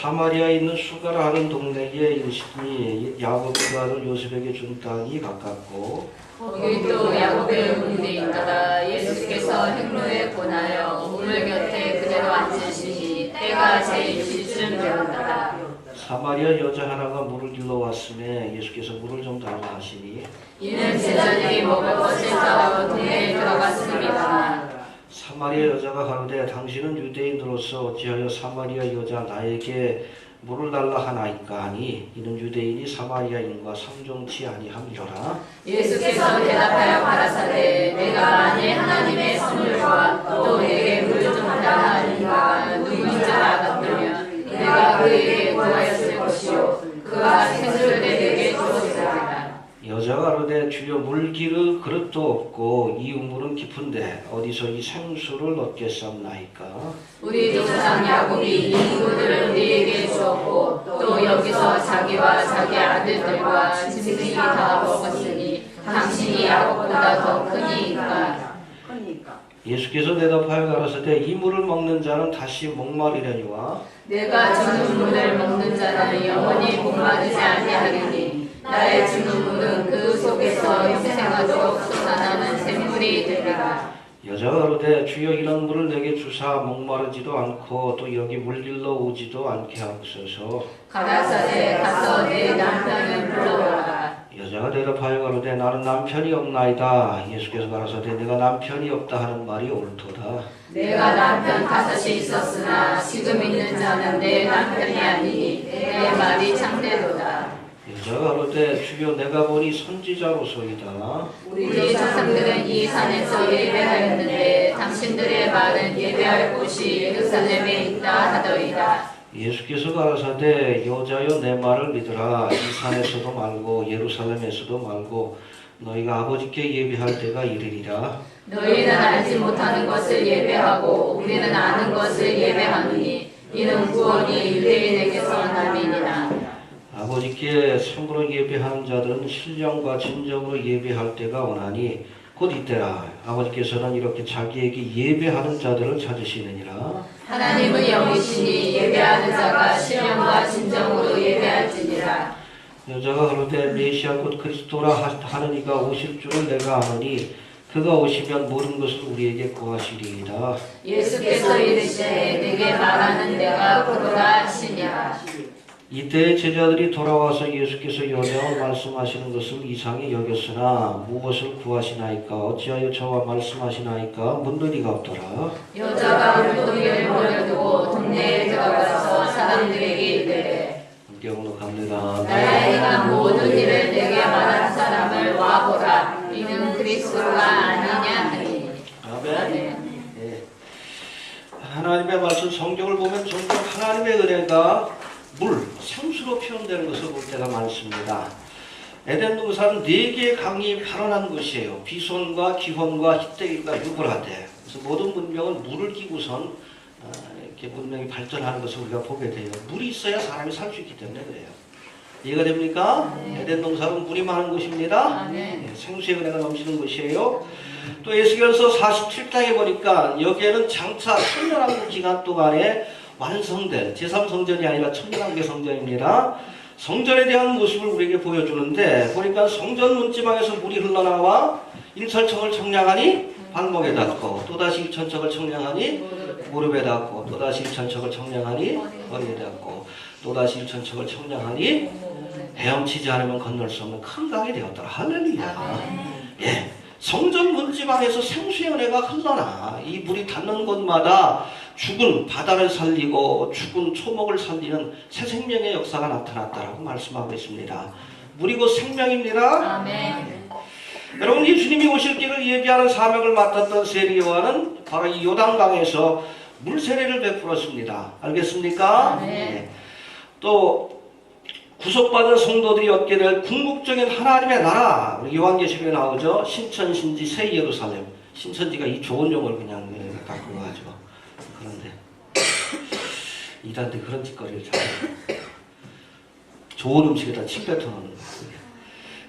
사마리아에 있는 수가라 하는 동네에 인심이 야곱과 아들 요셉에게 준 땅이 가깝고 거기 또 야곱의 문이 있다가 예수께서 행로에 권하여 우물 곁에 그대로 앉으시니 때가 제일시쯤 되었다. 사마리아 여자 하나가 물을 길러 왔음에 예수께서 물을 좀 달라 하시니 이는 제자들이 먹을 것을 사러 동네에 들어갔습니다. 사마리아 여자가 가로되 당신은 유대인으로서 어찌하여 사마리아 여자 나에게 물을 달라 하나이까 하니 이는 유대인이 사마리아인과 상종치 아니함이로라. 예수께서 대답하여 가라사대 내가 만일 하나님의 선물과 또 내게 물을 좀 달라 하는 이가 누구인 줄 알았다면 내가 그에게 구하였을 것이요 그가 생수를 내게 주었으리라. 여자가 가로되 주여 물기를 그릇도 없고 이 우물은 깊은데 어디서 이 생수를 얻겠사옵나이까. 우리 조상 야곱이 이 물을 우리에게 주었고 또 여기서 자기와 자기 아들들과 짐승이 다 먹었으니 당신이 야곱보다 더 크니이까. 예수께서 대답하여 가라사대 이 물을 먹는 자는 다시 목마르려니와 내가 주는 물을 먹는 자는 영원히 목마르지 아니하리니 나의 주는 물은 그 속에서 영생하도록 솟아나는 샘물이 되리라. 여자가 가로되 주여 이런 물을 내게 주사 목마르지도 않고 또 여기 물 길러 오지도 않게 하옵소서. 가라사대 가서 내 남편을 불러오라. 여자가 대답하여 가로되 나는 남편이 없나이다. 예수께서 가라사대 내가 남편이 없다 하는 말이 옳도다. 내가 남편 5이 있었으나 지금 있는 자는 내 남편이 아니니 내 말이 참되도다. 여자가 가로되 주여 내가 보니 선지자로소이다. 우리 조상들은 이 산에서 예배하였는데 당신들의 말은 예배할 곳이 예루살렘에 있다 하더이다. 예수께서 가라사대 여자여 내 말을 믿으라. 이 산에서도 말고 예루살렘에서도 말고 너희가 아버지께 예배할 때가 이르리라. 너희는 알지 못하는 것을 예배하고 우리는 아는 것을 예배하느니 이는 구원이 유대인에게서 남이니라. 아버지께 참으로 예배하는 자들은 신령과 진정으로 예배할 때가 오나니 곧 이때라. 아버지께서는 이렇게 자기에게 예배하는 자들을 찾으시느니라. 하나님은 영이시니 예배하는 자가 신령과 진정으로 예배할지니라. 여자가 그러되 메시아 곧 그리스도라 하는 이가 오실 줄을 내가 아노니 그가 오시면 모든 것을 우리에게 구하시리이다. 예수께서 이르시되 내게 말하는 내가 그러라 하시니라. 이때 제자들이 돌아와서 예수께서 여자와 말씀하시는 것을 이상히 여겼으나 무엇을 구하시나이까 어찌하여 저와 말씀하시나이까 묻는 이가 없더라. 여자가 물동이를 버려두고 동네에 들어가서 사람들에게 이르되 경으로 갑니다. 나의 행한 모든 일을 내게 말한 사람을 와보라. 이는 그리스도가 아니냐 하니. 아멘. 예. 하나님의 말씀 성경을 보면 종종 하나님의 은혜가 물, 생수로 표현되는 것을 볼 때가 많습니다. 에덴 동산은 4개의 강이 발원한 곳이에요. 비손과 기혼과 히데길과 유브라데. 그래서 모든 문명은 물을 끼고선 이렇게 문명이 발전하는 것을 우리가 보게 돼요. 물이 있어야 사람이 살 수 있기 때문에 그래요. 이해가 됩니까? 에덴 동산은 물이 많은 곳입니다. 생수의 은혜가 넘치는 곳이에요. 또 에스겔서 47장에 보니까 여기에는 장차 천년왕국 기간 동안에 완성된 제3성전이 아니라 천년왕국의 성전입니다. 성전에 대한 모습을 우리에게 보여주는데 보니까 성전 문지방에서 물이 흘러나와 일천척을 청량하니 발목에 닿고 또다시 일천척을 청량하니 무릎에 닿고 또다시 일천척을 청량하니 허리에 닿고 또다시 일천척을 청량하니 헤엄치지 않으면 건널 수 없는 큰 강이 되었더라. 할렐루야. 예. 성전 문지방에서 생수의 은혜가 흘러나 이 물이 닿는 곳마다 죽은 바다를 살리고 죽은 초목을 살리는 새 생명의 역사가 나타났다라고 말씀하고 있습니다. 물이 곧 생명입니다. 아멘. 여러분 예수님이 오실 길을 예비하는 사명을 맡았던 세리 요한은 바로 이 요단강에서 물 세례를 베풀었습니다. 알겠습니까? 네. 또 구속받은 성도들이 얻게 될 궁극적인 하나님의 나라, 우리 요한계시록에 나오죠. 신천신지 새 예루살렘. 신천지가 이 좋은 용어를 그냥 갖고 가죠. 그런데 이단들 그런 짓거리를 잘해요. 좋은 음식에다 침 뱉어놓는 거예요.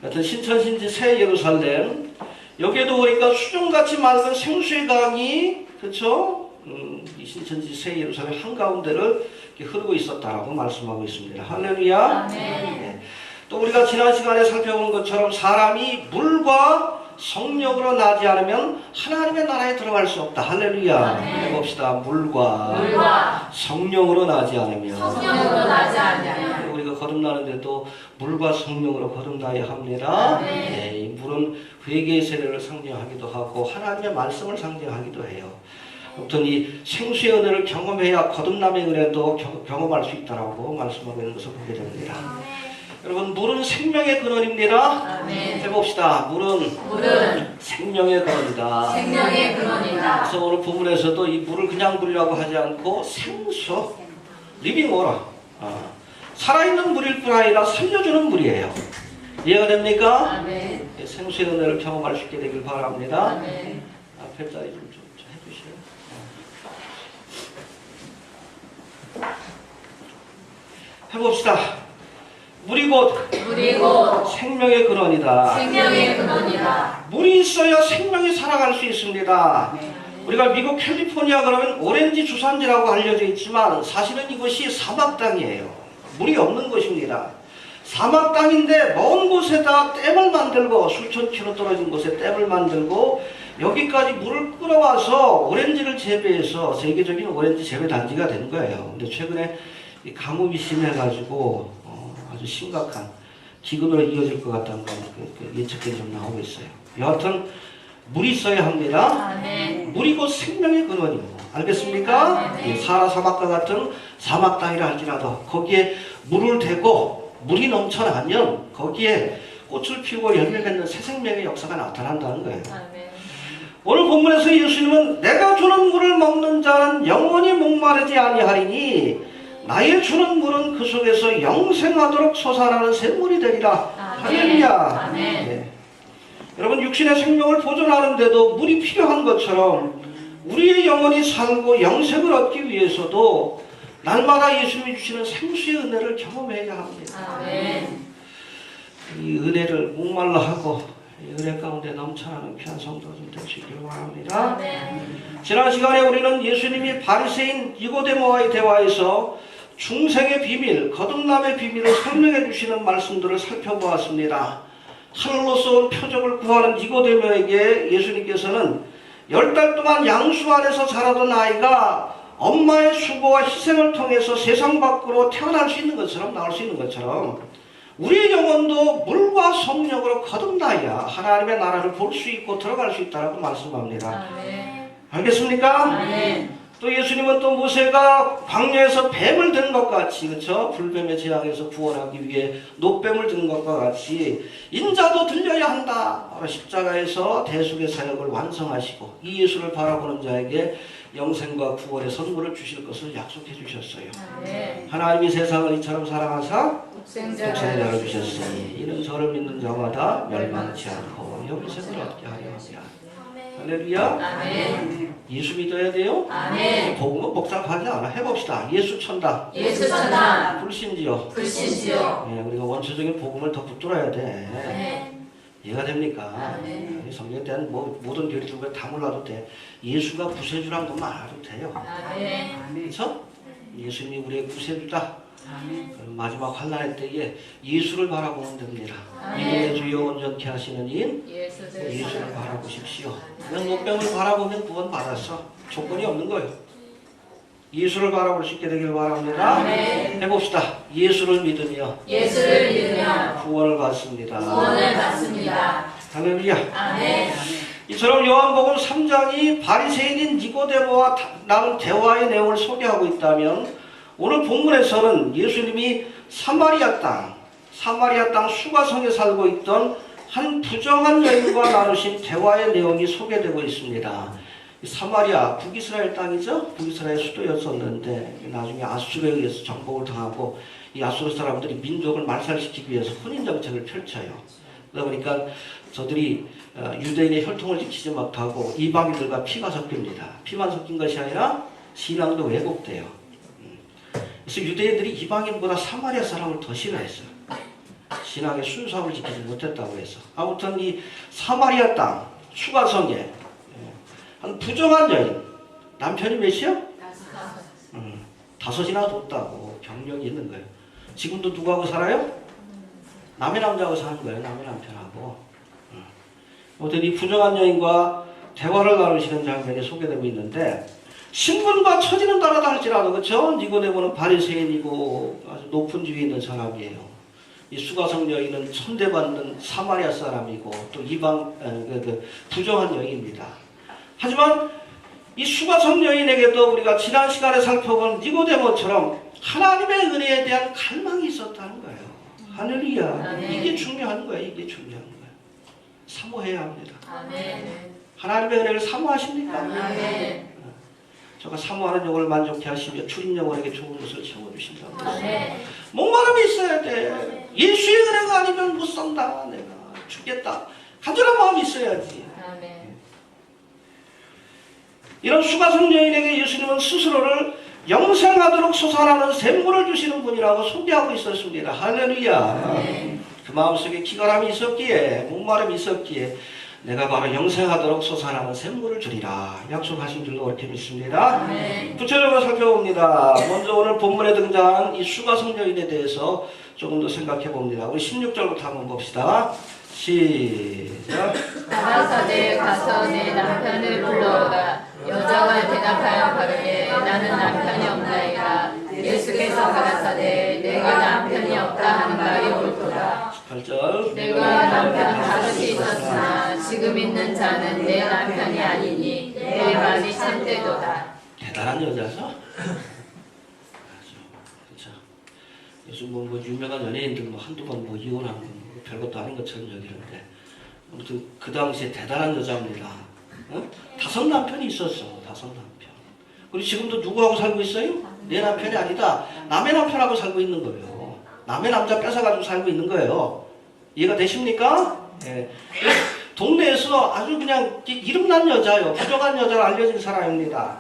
여튼 신천신지 새 예루살렘, 여기에도 보니까 수정같이 맑은 생수의 강이, 그렇죠? 이 신천지 새 예루살렘 한가운데를 흐르고 있었다라고 말씀하고 있습니다. 할렐루야. 아멘. 네. 또 우리가 지난 시간에 살펴본 것처럼 사람이 물과 성령으로 나지 않으면 하나님의 나라에 들어갈 수 없다. 할렐루야. 아멘. 해봅시다. 물과 물과 성령으로 나지 않으면 성령으로 나지 않으면 우리가 거듭나는데도 물과 성령으로 거듭나야 합니다. 아멘. 네, 이 물은 회개의 세례를 상징하기도 하고 하나님의 말씀을 상징하기도 해요. 아무튼 이 생수의 은혜를 경험해야 거듭남의 은혜도 경험할 수 있다라고 말씀하고 있는 것을 보게 됩니다. 여러분, 물은 생명의 근원입니다. 아멘. 해봅시다. 물은 생명의 근원이다. 생명의 근원이다. 그래서 오늘 본문에서도 이 물을 그냥 물이라고 하지 않고 생수, 리빙 워터, 살아있는 물일 뿐 아니라 살려주는 물이에요. 이해가 됩니까? 아멘. 생수의 은혜를 경험할 수 있게 되길 바랍니다. 아멘. 앞에 자리 좀 해주세요. 해봅시다. 물이 곧 생명의 근원이다. 생명의 근원이다. 물이 있어야 생명이 살아갈 수 있습니다. 우리가 미국 캘리포니아 그러면 오렌지 주산지라고 알려져 있지만 사실은 이것이 사막 땅이에요. 물이 없는 곳입니다. 사막 땅인데 먼 곳에다 댐을 만들고 수천 킬로 떨어진 곳에 댐을 만들고 여기까지 물을 끌어와서 오렌지를 재배해서 세계적인 오렌지 재배 단지가 된 거예요. 근데 최근에 이 가뭄이 심해가지고 아주 심각한 기근으로 이어질 것 같다는 예측들이 좀 나오고 있어요. 여하튼 물이 있어야 합니다. 아멘. 물이 곧 생명의 근원이고, 알겠습니까? 아멘. 사라 사막과 같은 사막 땅이라 할지라도 거기에 물을 대고 물이 넘쳐나면 거기에 꽃을 피우고 열매 맺는 새 생명의 역사가 나타난다는 거예요. 아멘. 오늘 본문에서 예수님은 내가 주는 물을 먹는 자는 영원히 목마르지 아니하리니 나의 주는 물은 그 속에서 영생하도록 솟아나는 샘물이 되리라. 아멘. 할렐루야. 아멘. 네. 여러분, 육신의 생명을 보존하는데도 물이 필요한 것처럼 우리의 영혼이 살고 영생을 얻기 위해서도 날마다 예수님이 주시는 생수의 은혜를 경험해야 합니다. 아멘. 이 은혜를 목말라 하고 이 은혜 가운데 넘쳐나는 귀한 성도가 좀 되시길 바랍니다. 아멘. 지난 시간에 우리는 예수님이 바리새인 니고데모와의 대화에서 중생의 비밀, 거듭남의 비밀을 설명해 주시는 말씀들을 살펴보았습니다. 하늘로서 온 표적을 구하는 니고데모에게 예수님께서는 10달 동안 양수 안에서 자라던 아이가 엄마의 수고와 희생을 통해서 세상 밖으로 태어날 수 있는 것처럼 나올 수 있는 것처럼 우리의 영혼도 물과 성령으로 거듭나야 하나님의 나라를 볼 수 있고 들어갈 수 있다고 말씀합니다. 아멘. 알겠습니까? 아멘. 또 예수님은 또 모세가 광야에서 뱀을 든 것 같이, 그렇죠? 불뱀의 재앙에서 구원하기 위해 노뱀을 든 것과 같이 인자도 들려야 한다. 바로 십자가에서 대속의 사역을 완성하시고 이 예수를 바라보는 자에게 영생과 구원의 선물을 주실 것을 약속해 주셨어요. 아멘. 하나님이 세상을 이처럼 사랑하사 독생자를 독생자를 주셨으니 이는 저를 믿는 자마다 멸망치 않고 영생을 얻게 하려 합니다. 할렐루야. 아멘. 예수 믿어야 돼요. 아멘. 복음은 복잡하지 않아. 해봅시다. 예수 천다. 예수 천당. 불신지요. 불신지요. 예, 우리가 원초적인 복음을 더 붙들어야 돼. 아멘. 이해가 됩니까? 아멘. 성경에 대한 모든 교리들을 다 몰라도 돼. 예수가 구세주란 것만 알아도 돼요. 아멘. 그렇죠? 예수님이 우리의 구세주다. 아멘. 그럼 마지막 환난의 때에 예수를 바라보면 됩니다. 아멘. 믿음의 주여 온전케 하시는 인 예수를 바라보십시오. 그냥 노병을 바라보면 구원 받았어. 조건이 없는 거예요. 예수를 바라볼 수 있게 되길 바랍니다. 아멘. 해봅시다. 예수를 믿으며 예수를 믿으며 구원을 받습니다. 구원을 받습니다. 할렐루야. 아멘. 이처럼 요한복음 3장이 바리새인인 니고데모와 나눈 대화의 내용을 소개하고 있다면 오늘 본문에서는 예수님이 사마리아 땅 수가성에 살고 있던 한 부정한 여인과 나누신 대화의 내용이 소개되고 있습니다. 사마리아, 북이스라엘 땅이죠? 북이스라엘 수도였었는데 나중에 아수르에 의해서 정복을 당하고 이 아수르 사람들이 민족을 말살시키기 위해서 혼인정책을 펼쳐요. 그러다 보니까 저들이 유대인의 혈통을 지키지 못하고 이방인들과 피가 섞입니다. 피만 섞인 것이 아니라 신앙도 왜곡돼요. 그래서 유대인들이 이방인보다 사마리아 사람을 더 싫어했어요. 신앙의 순수함을 지키지 못했다고 해서. 아무튼 이 사마리아 땅 수가성에 한 부정한 여인, 남편이 몇이요? 5이나 뒀다고 경력이 있는 거예요. 지금도 누구하고 살아요? 남의 남자하고 사는 거예요. 남의 남편하고. 아무튼 이 부정한 여인과 대화를 나누시는 장면이 소개되고 있는데 신분과 처지는 다르다 할지라도 그렇죠? 니고데모는 바리새인이고 아주 높은 지위에 있는 사람이에요. 이 수가성 여인은 천대받는 사마리아 사람이고 또 이방 부정한 여인입니다. 하지만 이 수가성 여인에게도 우리가 지난 시간에 살펴본 니고데모처럼 하나님의 은혜에 대한 갈망이 있었다는 거예요. 할렐루야. 이게 중요한 거예요. 이게 중요한 거예요. 사모해야 합니다. 아멘. 하나님의 은혜를 사모하십니까? 아멘. 저가 사모하는 영혼을 만족케 하시며 출인 영혼에게 좋은 것을 채워주신다고. 아멘. 목마름이 있어야 돼. 예수의 은혜가 아니면 못 산다. 내가 죽겠다. 간절한 마음이 있어야지. 아멘. 이런 수가성 여인에게 예수님은 스스로를 영생하도록 솟아나는 샘물을 주시는 분이라고 소개하고 있었습니다. 할렐루야. 그 마음속에 기갈함이 있었기에 목마름이 있었기에 내가 바로 영생하도록 솟아나는 샘물을 주리라 약속하신 줄로 그렇게 믿습니다. 구체적으로 살펴봅니다. 먼저 오늘 본문에 등장한 이 수가성 여인에 대해서 조금 더 생각해 봅니다. 우리 16절부터 한번 봅시다. 시작. 가라사대에 가서 내 남편을 불러오라. 여자가 대답하여 가르되 나는 남편이 없나이다. 예수께서 가라사대 내가 남편이 없다 하는 말이 옳도다. 18절. 내가 남편 다섯이 있었으나 지금 있는 자는 내 남편이 아니니 내 말이 참되도다. 대단한 여자죠? 그렇죠. 요즘 뭐 유명한 연예인들 한두 번 이혼한 건 별것도 아닌 것처럼 여기는데 아무튼 그 당시에 대단한 여자입니다. 5 남편이 있었어. 5 남편. 그리고 지금도 누구하고 살고 있어요? 내 남편이 아니다. 남의 남편하고 살고 있는 거예요. 남의 남자 뺏어가지고 살고 있는 거예요. 이해가 되십니까? 네. 동네에서 아주 그냥 이름난 여자요. 부정한 여자로 알려진 사람입니다.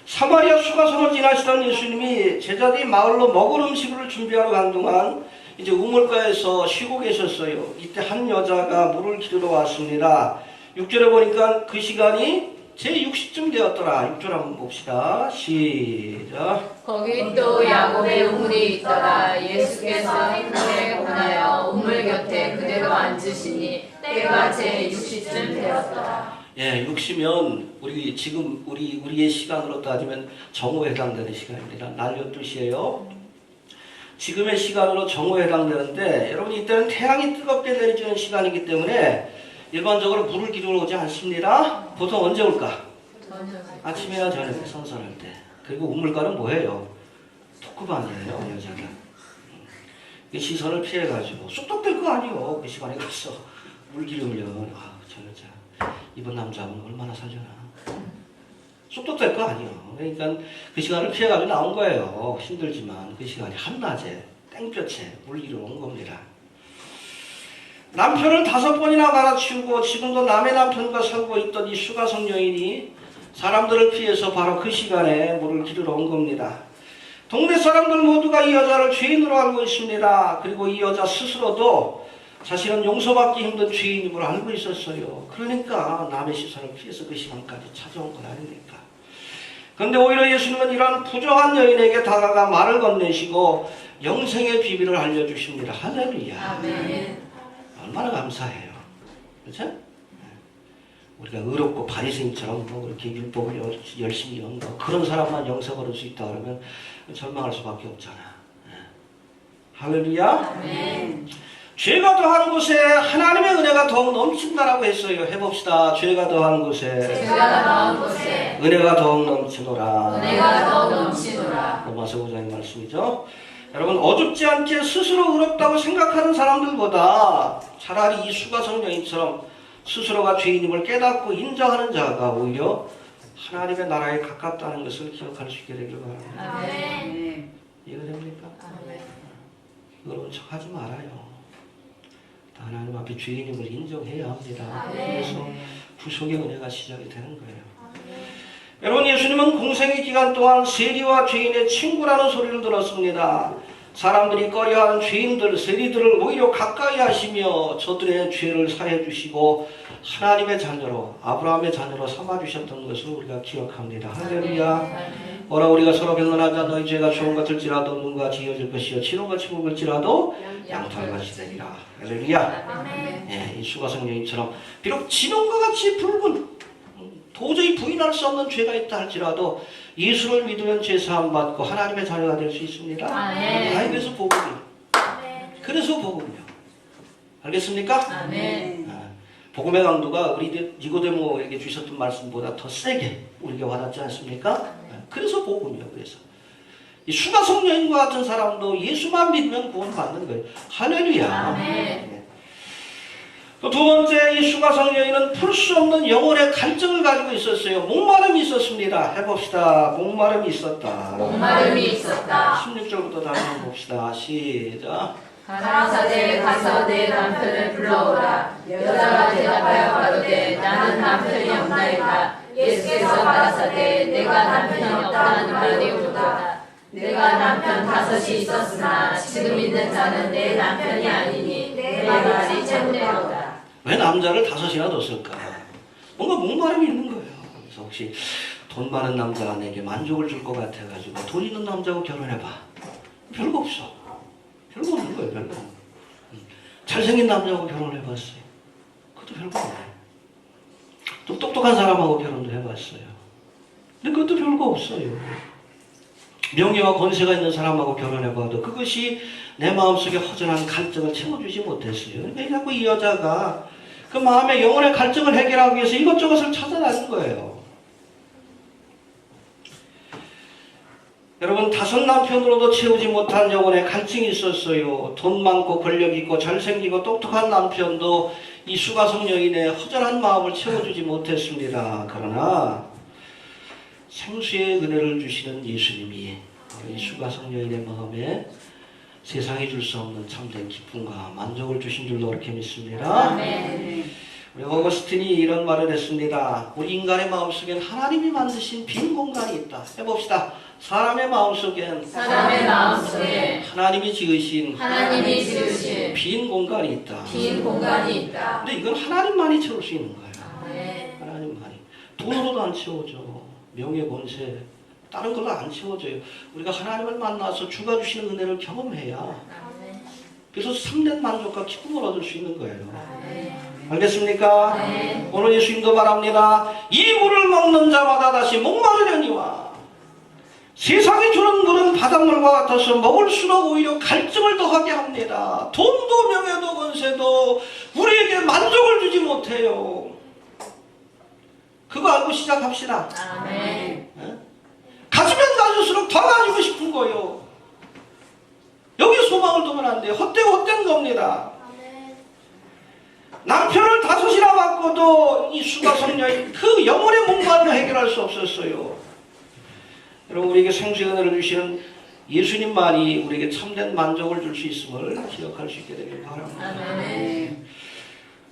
사마리아 수가성을 지나시던 예수님이 제자들이 마을로 먹을 음식을 준비하러 간 동안 이제 우물가에서 쉬고 계셨어요. 이때 한 여자가 물을 기르러 왔습니다. 6절에 보니까 그 시간이 제60쯤 되었더라. 6절 한번 봅시다. 시작. 거기 또 야곱의 우물이 있더라. 예수께서 행로에 권하여 우물 곁에 그대로 앉으시니 때가 제60쯤 되었더라. 예, 60이면 우리 지금 우리의 시간으로 따지면 정오에 해당되는 시간입니다. 낮 12시예요. 지금의 시간으로 정오에 해당되는데 여러분 이때는 태양이 뜨겁게 내리쬐는 시간이기 때문에 일반적으로 물을 기르러 오지 않습니다. 보통 언제 올까? 아침이나 저녁에 선선할 때. 그리고 우물가는 뭐예요? 토크반이에요, 여자가. 시선을 피해가지고 쑥덕될 거 아니에요. 그 시간에 가서 물 기르면 저 여자 이번 남자분 얼마나 살려나. 쑥덕될 거 아니에요. 그러니까 그 시간을 피해가지고 나온 거예요. 힘들지만 그 시간이 한낮에 땡볕에 물 기르러 온 겁니다. 남편을 5번이나 갈아치우고 지금도 남의 남편과 살고 있던 이 수가성 여인이 사람들을 피해서 바로 그 시간에 물을 기르러 온 겁니다. 동네 사람들 모두가 이 여자를 죄인으로 알고 있습니다. 그리고 이 여자 스스로도 자신은 용서받기 힘든 죄인임을 알고 있었어요. 그러니까 남의 시선을 피해서 그 시간까지 찾아온 건 아닙니까? 그런데 오히려 예수님은 이러한 부정한 여인에게 다가가 말을 건네시고 영생의 비밀을 알려주십니다. 할렐루야. 아멘. 얼마나 감사해요. 그렇죠? 우리가 의롭고 바리새인처럼 뭐 그렇게 율법을 열심히 연다 그런 사람만 영생 얻을 수 있다 그러면 절망할 수밖에 없잖아. 할렐루야. 아멘. 죄가 더하는 곳에 하나님의 은혜가 더욱 넘친다라고 했어요. 해봅시다. 죄가 더하는 곳에 죄가 더한 곳에 은혜가 더욱 넘치노라. 은혜가 더욱 넘치노라. 로마서 5장의 말씀이죠. 여러분 어줍지 않게 스스로 의롭다고 생각하는 사람들보다 차라리 이 수가성 여인처럼 스스로가 죄인임을 깨닫고 인정하는 자가 오히려 하나님의 나라에 가깝다는 것을 기억할 수 있게 되길 바랍니다. 아멘. 이해가 됩니까? 아멘. 그런 척하지 말아요. 하나님 앞에 죄인임을 인정해야 합니다. 아멘. 그래서 구속의 은혜가 시작이 되는 거예요. 여러분 예수님은 공생의 기간 동안 세리와 죄인의 친구라는 소리를 들었습니다. 사람들이 꺼려하는 죄인들, 세리들을 오히려 가까이 하시며 저들의 죄를 사해 주시고 하나님의 자녀로 아브라함의 자녀로 삼아 주셨던 것을 우리가 기억합니다. 할렐루야. 오라 우리가 서로 변론하자. 너희 죄가 좋은 같을지라도 눈과 지어질 것이요 진홍같이 붉을지라도 양털같이 되리라. 할렐루야. 이 수가성녀님처럼 비록 진홍과 같이 붉은 도저히 부인할 수 없는 죄가 있다 할지라도 예수를 믿으면 죄사함 받고 하나님의 자녀가 될 수 있습니다. 아멘. 그래서 복음이요. 그래서 복음이요. 알겠습니까? 아멘. 복음의 강도가 우리 니고데모에게 주셨던 말씀보다 더 세게 우리에게 와닿지 않습니까? 그래서 복음이요. 그래서 이 수가성녀인과 같은 사람도 예수만 믿으면 구원받는 거예요. 할렐루야. 아멘. 또 두 번째, 이 수가성녀인은 풀 수 없는 영혼의 갈증을 가지고 있었어요. 목마름이 있었습니다. 해봅시다. 목마름이 있었다. 목마름이 있었다. 16절부터 다시 한번 봅시다. 시작. 가라사대 가서 내 남편을 불러오라. 여자가 대답하여 가로되 나는 남편이 없나이다. 예수께서 가라사대 내가 남편이 없다는 말이 옳도다. 내가 남편 다섯이 있었으나 지금 있는 자는 내 남편이 아니니 내 말이 참되로다. 왜 남자를 다섯이나 뒀을까? 뭔가 목마름이 있는 거예요. 그래서 혹시 돈 많은 남자가 내게 만족을 줄 것 같아가지고 돈 있는 남자하고 결혼해봐. 별거 없어. 별거 없는 거예요. 별거. 잘생긴 남자하고 결혼을 해봤어요. 그것도 별거 없네. 또 똑똑한 사람하고 결혼도 해봤어요. 근데 그것도 별거 없어요. 명예와 권세가 있는 사람하고 결혼해봐도 그것이 내 마음속에 허전한 갈증을 채워주지 못했어요. 그러니까 자꾸 이 여자가 그 마음의 영혼의 갈증을 해결하기 위해서 이것저것을 찾아다닌 거예요. 여러분, 다섯 남편으로도 채우지 못한 영혼의 갈증이 있었어요. 돈 많고 권력 있고 잘생기고 똑똑한 남편도 이 수가성녀인의 허전한 마음을 채워주지 못했습니다. 그러나 생수의 은혜를 주시는 예수님이 이 수가성녀인의 마음에 세상이 줄 수 없는 참된 기쁨과 만족을 주신 줄로 그렇게 믿습니다. 아멘. 우리 어거스틴이 이런 말을 했습니다. 우리 인간의 마음속엔 하나님이 만드신 빈 공간이 있다. 해봅시다. 사람의 마음속엔 하나님이 지으신 빈 공간이 있다. 빈 공간이 있다. 근데 이건 하나님만이 채울 수 있는 거예요. 아멘. 하나님만이. 돈으로도 안 채워져. 명예, 권세, 다른 걸로 안 채워져요. 우리가 하나님을 만나서 주가 주시는 은혜를 경험해야 아멘. 그래서 참된 만족과 기쁨을 얻을 수 있는 거예요. 아멘. 알겠습니까? 아멘. 오늘 예수님도 말합니다. 이 물을 먹는 자마다 다시 목마르려니와 세상이 주는 물은 바닷물과 같아서 먹을수록 오히려 갈증을 더하게 합니다. 돈도 명예도 권세도 우리에게 만족을 주지 못해요. 그거 알고 시작합시다. 아멘. 가지면 가질수록 더 가지고 싶은 거예요. 여기 소망을 두면 안 돼요. 헛된 겁니다. 남편을 다섯이나 바꿔도 이 수가성녀인 그 영혼의 목마름을 해결할 수 없었어요. 여러분, 우리에게 생수의 은혜를 주시는 예수님만이 우리에게 참된 만족을 줄 수 있음을 기억할 수 있게 되길 바랍니다. 아멘.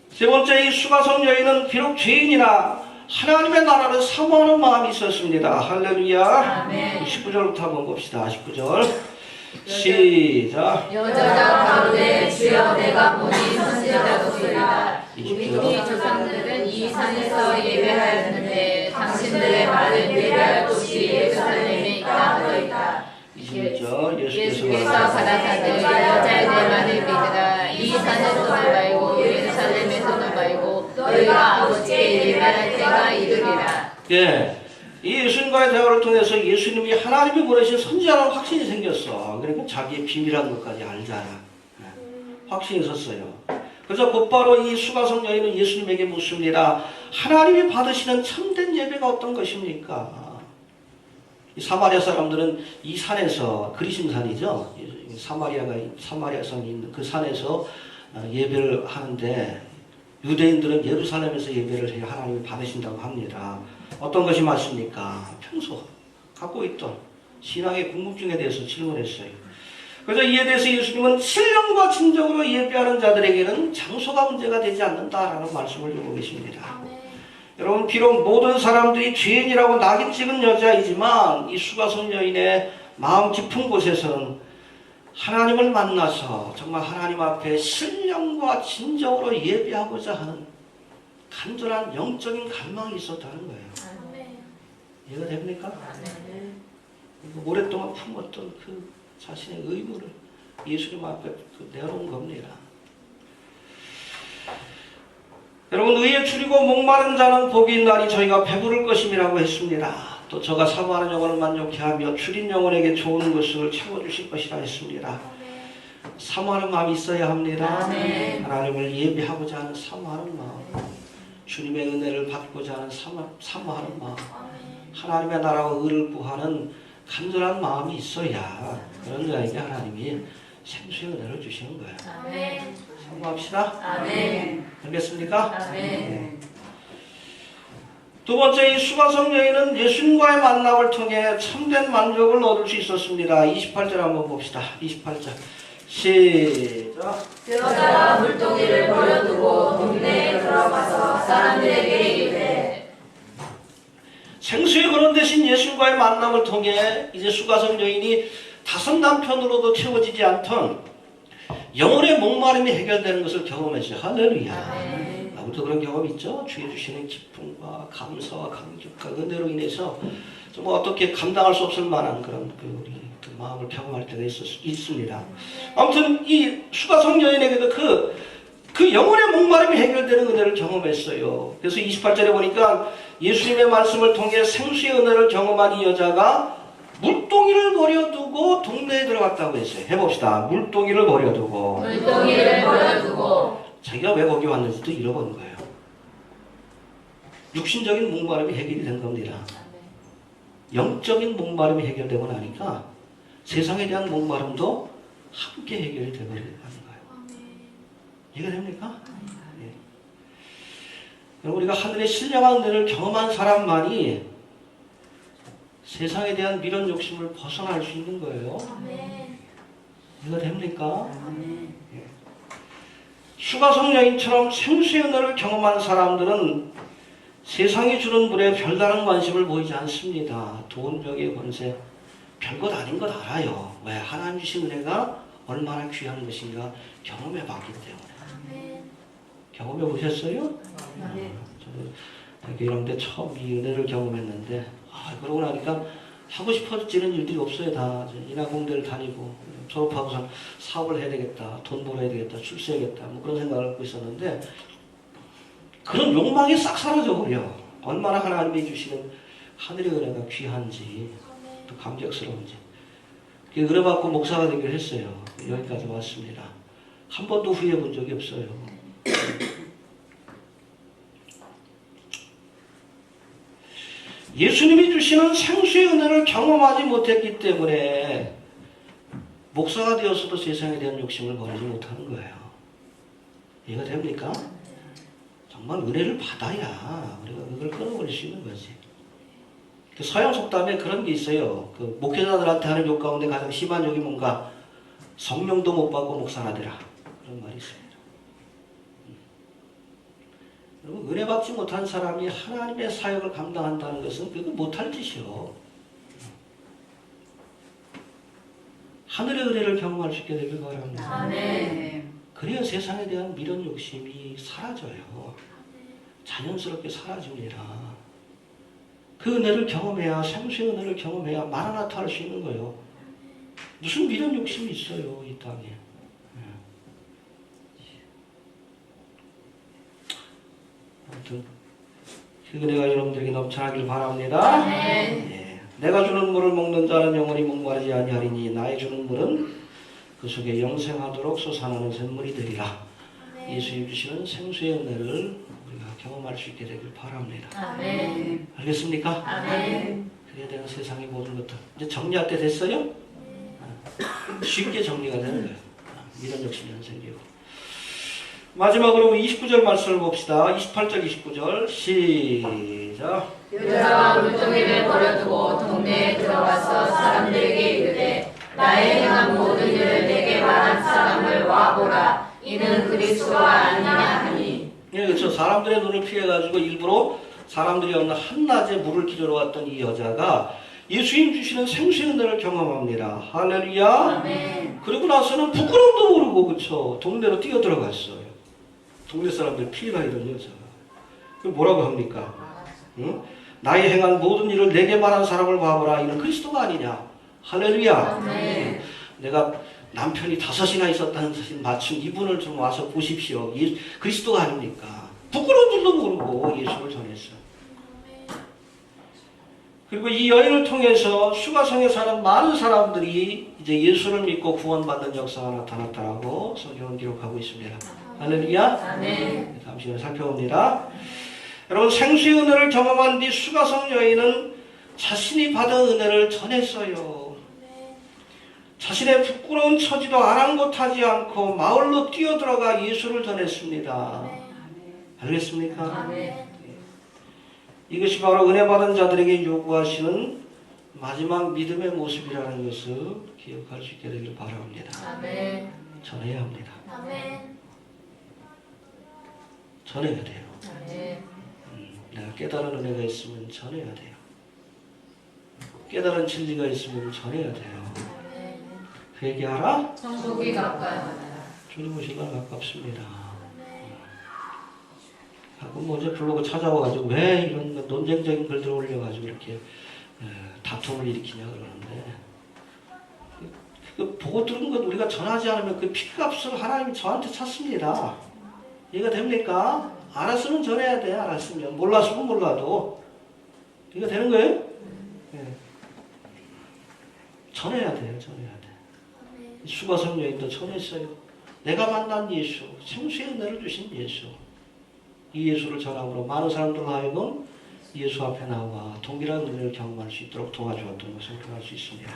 세 번째, 이 수가성녀인은 비록 죄인이나 하나님의 나라를 사모하는 마음이 있었습니다. 할렐루야. 아멘. 19절부터 한번 봅시다. 19절 시작. 여자가 가로되 주여 내가 보니 선지자로소이다. 우리 조상들은 이 산에서 예배하였는데 당신들의 말은 예배할 곳이 예루살렘에 있다 하더이다. 20절 예수께서 가라사대 여자의 내 말을 믿으라. 이 산에서도 말고 예루살렘에서도 말고 너희가 아버지께 예배할 때가 이르리라. 예, 이 예수님과의 대화를 통해서 예수님이 하나님이 보내신 선지자라는 확신이 생겼어. 그러니까 자기의 비밀한 것까지 알잖아. 확신이 있었어요. 그래서 곧바로 이 수가성녀인은 예수님에게 묻습니다. 하나님이 받으시는 참된 예배가 어떤 것입니까? 이 사마리아 사람들은 이 산에서, 그리심산이죠. 사마리아 성이 있는 그 산에서 예배를 하는데 유대인들은 예루살렘에서 예배를 해야 하나님이 받으신다고 합니다. 어떤 것이 맞습니까? 평소 갖고 있던 신앙의 궁금증에 대해서 질문했어요. 그래서 이에 대해서 예수님은 신령과 진정으로 예배하는 자들에게는 장소가 문제가 되지 않는다라는 말씀을 주고 계십니다. 여러분, 비록 모든 사람들이 죄인이라고 낙인 찍은 여자이지만 이 수가성녀인의 마음 깊은 곳에서는 하나님을 만나서 정말 하나님 앞에 신령과 진정으로 예배하고자 하는 간절한 영적인 갈망이 있었다는 거예요. 이해가 됩니까? 오랫동안 품었던 그 자신의 의무를 예수님 앞에 내놓은 겁니다. 여러분, 의에 줄이고 목마른 자는 복이 있나니 저희가 배부를 것임이라고 했습니다. 또 저가 사모하는 영혼을 만족케 하며 줄인 영혼에게 좋은 것을 채워주실 것이라 했습니다. 사모하는 마음이 있어야 합니다. 하나님을 예배하고자 하는 사모하는 마음, 주님의 은혜를 받고자 하는 사모하는 마음, 하나님의 나라와 의를 구하는 간절한 마음이 있어야 그런 자에게 하나님이 생수의 은혜를 주시는 거예요. 사모합시다. 알겠습니까? 네. 두 번째, 이 수가성 여인은 예수님과의 만남을 통해 참된 만족을 얻을 수 있었습니다. 28절 한번 봅시다. 28절 시작. 여자가 물동이를 버려두고 동네에 들어가서 사람들에게 이르되. 생수의 근원 대신 예수님과의 만남을 통해 이제 수가성 여인이 다섯 남편으로도 채워지지 않던 영혼의 목마름이 해결되는 것을 경험했어요. 할렐루야. 우리도 그런 경험 있죠? 주의 주시는 기쁨과 감사와 감격과 은혜로 인해서 좀 어떻게 감당할 수 없을 만한 그런 우리 마음을 경험할 때가 있습니다. 아무튼 이 수가성 여인에게도 그 영혼의 목마름이 해결되는 은혜를 경험했어요. 그래서 28절에 보니까 예수님의 말씀을 통해 생수의 은혜를 경험한 이 여자가 물동이를 버려두고 동네에 들어갔다고 했어요. 해봅시다. 물동이를 버려두고. 자기가 왜 거기 왔는지도 잃어버린 거예요. 육신적인 목마름이 해결이 된 겁니다. 영적인 목마름이 해결되고 나니까 세상에 대한 목마름도 함께 해결이 되버리는 거예요. 이해가 됩니까? 네. 여러분, 우리가 하늘의 신령한 은혜를 경험한 사람만이 세상에 대한 미련 욕심을 벗어날 수 있는 거예요. 이해가 됩니까? 네. 수가성 여인처럼 생수의 은혜를 경험한 사람들은 세상이 주는 물에 별다른 관심을 보이지 않습니다. 돈, 명예, 권세 별것 아닌 것 알아요. 왜? 하나님 주신 은혜가 얼마나 귀한 것인가 경험해 봤기 때문에. 경험해 보셨어요? 저도 대학교 1학년 때 처음 이 은혜를 경험했는데 그러고 나니까 하고 싶어지는 일들이 없어요. 다 인하공대를 다니고 졸업하고서 사업을 해야 되겠다, 돈 벌어야 되겠다, 출세해야겠다, 뭐 그런 생각을 갖고 있었는데 그런 욕망이 싹 사라져 버려. 얼마나 하나님이 주시는 하늘의 은혜가 귀한지 또 감격스러운지. 은혜 받고 목사가 되기로 했어요. 여기까지 왔습니다. 한 번도 후회해 본 적이 없어요. 예수님이 주시는 생수의 은혜를 경험하지 못했기 때문에 목사가 되어서도 세상에 대한 욕심을 버리지 못하는 거예요. 이해가 됩니까? 정말 은혜를 받아야 우리가 그걸 끊어버릴 수 있는 거지. 서양 속담에 그런 게 있어요. 목회자들한테 하는 욕 가운데 가장 심한 욕이 뭔가? 성령도 못 받고 목사나 되라. 그런 말이 있습니다. 여러분, 은혜 받지 못한 사람이 하나님의 사역을 감당한다는 것은 그거 못할 짓이요. 하늘의 은혜를 경험할 수 있게 되길 바랍니다. 아멘. 그래야 세상에 대한 미련 욕심이 사라져요. 자연스럽게 사라집니다. 그 은혜를 경험해야, 생수의 은혜를 경험해야 마라나타 할 수 있는 거예요. 무슨 미련 욕심이 있어요, 이 땅에. 아무튼 그 은혜가 여러분들에게 넘쳐나길 바랍니다. 네. 내가 주는 물을 먹는 자는 영원히 목마르지 아니하리니 나의 주는 물은 그 속에 영생하도록 솟아나는 샘물이 되리라. 예수님 주시는 생수의 은혜를 우리가 경험할 수 있게 되길 바랍니다. 아멘. 알겠습니까? 아멘. 그래야 되는 세상의 모든 것들 이제 정리할 때 됐어요? 쉽게 정리가 되는 거예요. 미련 욕심이 안 생기고. 마지막으로 29절 말씀을 봅시다. 28절 29절 시작. 여자가 물동이를 버려두고 동네에 들어가서 사람들에게 이르되 나의 행한 모든 일을 내게 말한 사람을 와보라. 이는 그리스도가 아니냐 하니. 예, 그렇죠. 사람들의 눈을 피해가지고 일부러 사람들이 없는 한낮에 물을 기르러 왔던 이 여자가 예수님 주시는 생수의 은혜를 경험합니다. 할렐루야. 아멘. 그리고 나서는 부끄러움도 모르고 그렇죠. 동네로 뛰어들어갔어요. 동네 사람들 피해가 이런 여자가. 그럼 뭐라고 합니까? 응? 나의 행한 모든 일을 내게 말한 사람을 봐보라. 이는 그리스도가 아니냐. 할렐루야. 아멘. 내가 남편이 5이나 있었다는 사실 마침 이분을 좀 와서 보십시오. 그리스도가 아닙니까? 부끄러운 줄도 모르고 예수를 전했어요. 그리고 이 여인을 통해서 수가성에 사는 많은 사람들이 이제 예수를 믿고 구원받는 역사가 나타났다라고 성경은 기록하고 있습니다. 할렐루야. 아멘. 다음 시간에 살펴봅니다. 여러분, 생수의 은혜를 경험한 뒤 수가성 여인은 자신이 받은 은혜를 전했어요. 자신의 부끄러운 처지도 아랑곳하지 않고 마을로 뛰어들어가 예수를 전했습니다. 알겠습니까? 아멘. 이것이 바로 은혜 받은 자들에게 요구하시는 마지막 믿음의 모습이라는 것을 기억할 수 있게 되기를 바랍니다. 아멘. 전해야 합니다. 아멘. 전해야 돼요. 아멘. 내가 깨달은 은혜가 있으면 전해야 돼요. 깨달은 진리가 있으면 전해야 돼요. 그 얘기하라? 천국이 가까이하다. 주님 오신 날 가깝습니다. 가끔 어제 블로그 찾아와가지고 왜 이런 논쟁적인 글들을 올려가지고 이렇게 다툼을 일으키냐 그러는데, 그 보고 들은 건 우리가 전하지 않으면 그 피값을 하나님이 저한테 찾습니다. 이해가 됩니까? 알았으면 전해야 돼. 알았으면. 몰랐으면 몰라도. 이거 되는 거예요? 네. 전해야 돼요. 전해야 돼. 수가성 여인도 전했어요. 내가 만난 예수, 생수의 은혜를 주신 예수. 이 예수를 전함으로 많은 사람들 하여금 예수 앞에 나와 동일한 은혜를 경험할 수 있도록 도와주었던 것을 생각할 수 있습니다.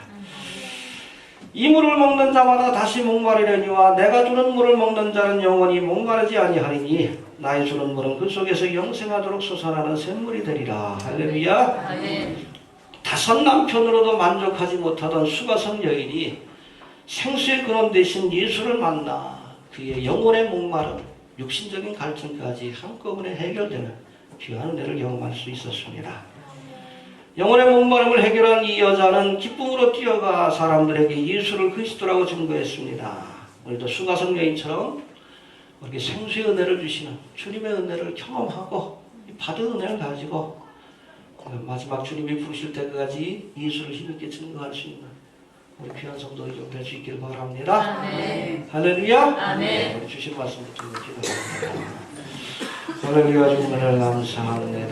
이 물을 먹는 자마다 다시 목마르려니와 내가 주는 물을 먹는 자는 영원히 목마르지 아니하리니 나의 주는 물은 그 속에서 영생하도록 솟아나는 샘물이 되리라. 할렐루야. 아멘. 5 남편으로도 만족하지 못하던 수가성 여인이 생수의 근원 대신 예수를 만나 그의 영혼의 목마름, 육신적인 갈증까지 한꺼번에 해결되는 귀한 은혜를 경험할 수 있었습니다. 영혼의 목마름을 해결한 이 여자는 기쁨으로 뛰어가 사람들에게 예수를 그리스도라고 증거했습니다. 우리도 수가성 여인처럼 이렇게 생수의 은혜를 주시는 주님의 은혜를 경험하고 받은 은혜를 가지고 마지막 주님이 부르실 때까지 예수를 힘있게 증거할 수 있는 우리 귀한 성도들이 좀 될 수 있기를 바랍니다. 아멘. 할렐루야. 아멘. 우리 주신 말씀 듣고 기도합니다. 할렐루야. 주님을 감사합니다.